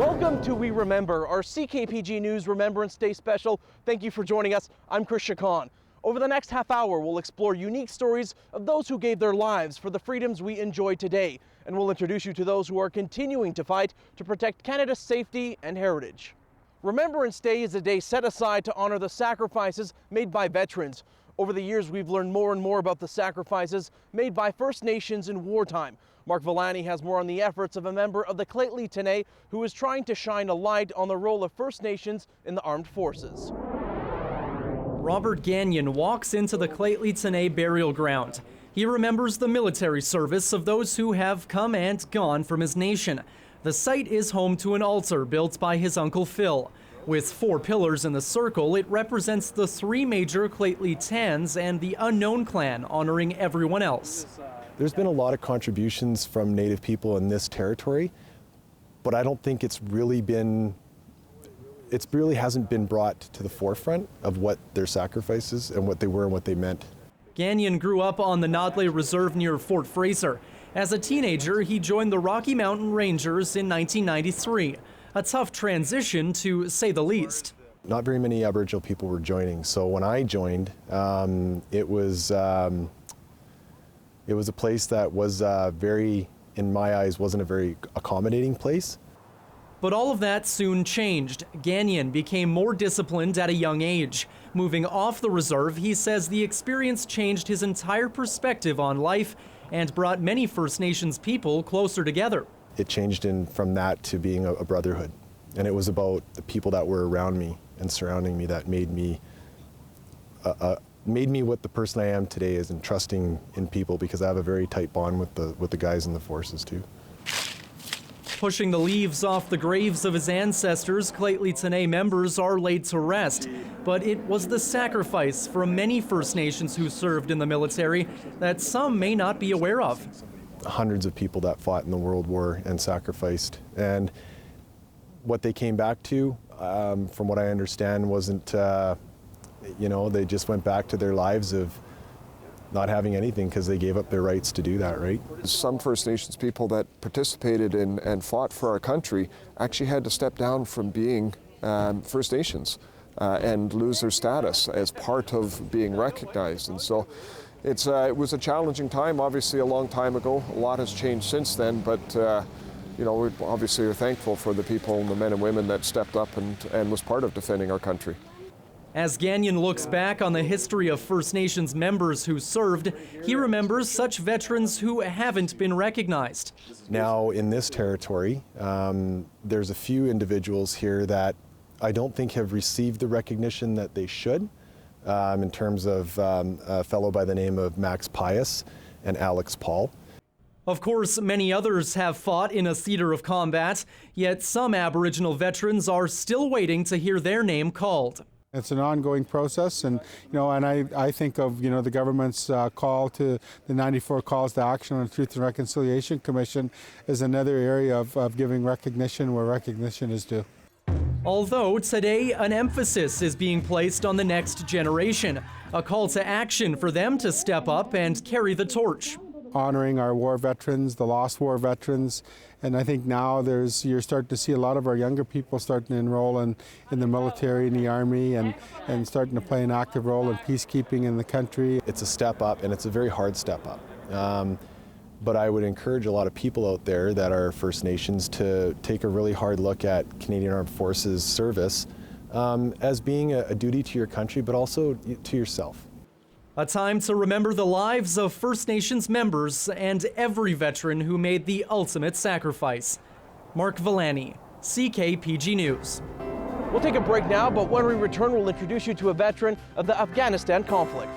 Welcome to We Remember, our CKPG News Remembrance Day special. Thank you for joining us. I'm Krisha Khan. Over the next half hour, we'll explore unique stories of those who gave their lives for the freedoms we enjoy today. And we'll introduce you to those who are continuing to fight to protect Canada's safety and heritage. Remembrance Day is a day set aside to honor the sacrifices made by veterans. Over the years, we've learned more and more about the sacrifices made by First Nations in wartime. Mark Villani has more on the efforts of a member of the Claytley Tene who is trying to shine a light on the role of First Nations in the armed forces. Robert Gagnon walks into the Claytley Tene burial ground. He remembers the military service of those who have come and gone from his nation. The site is home to an altar built by his Uncle Phil. With 4 pillars in the circle, it represents the 3 major Claytley Tans and the unknown clan, honoring everyone else. There's been a lot of contributions from Native people in this territory, but I don't think it really hasn't been brought to the forefront of what their sacrifices and what they were and what they meant. Gagnon grew up on the Notley Reserve near Fort Fraser. As a teenager, he joined the Rocky Mountain Rangers in 1993. A tough transition, to say the least. Not very many Aboriginal people were joining, so when I joined, it was a place that was in my eyes, wasn't a very accommodating place. But all of that soon changed. Gagnon became more disciplined at a young age. Moving off the reserve, he says the experience changed his entire perspective on life and brought many First Nations people closer together. It changed from that to being a brotherhood. And it was about the people that were around me and surrounding me that made me what the person I am today is, and trusting in people, because I have a very tight bond with the guys in the forces too. Pushing the leaves off the graves of his ancestors, Claytley Tene members are laid to rest. But it was the sacrifice from many First Nations who served in the military that some may not be aware of. Hundreds of people that fought in the World War and sacrificed. And what they came back to, from what I understand, wasn't, they just went back to their lives of not having anything because they gave up their rights to do that, right? Some First Nations people that participated in and fought for our country actually had to step down from being First Nations and lose their status as part of being recognized. And so it was a challenging time, obviously a long time ago. A lot has changed since then, but we obviously are thankful for the people and the men and women that stepped up and was part of defending our country. As Gagnon looks back on the history of First Nations members who served, he remembers such veterans who haven't been recognized. Now in this territory, there's a few individuals here that I don't think have received the recognition that they should, in terms of a fellow by the name of Max Pius and Alex Paul. Of course, many others have fought in a theater of combat, yet some Aboriginal veterans are still waiting to hear their name called. It's an ongoing process, and I think of the government's call to the 94 calls to action on the Truth and Reconciliation Commission as another area of giving recognition where recognition is due. Although today an emphasis is being placed on the next generation, a call to action for them to step up and carry the torch. Honoring our war veterans, the lost war veterans, and I think now you're starting to see a lot of our younger people starting to enroll in the military, in the army, and starting to play an active role in peacekeeping in the country. It's a step up, and it's a very hard step up. But I would encourage a lot of people out there that are First Nations to take a really hard look at Canadian Armed Forces service as being a duty to your country, but also to yourself. A time to remember the lives of First Nations members and every veteran who made the ultimate sacrifice. Mark Villani, CKPG News. We'll take a break now, but when we return, we'll introduce you to a veteran of the Afghanistan conflict.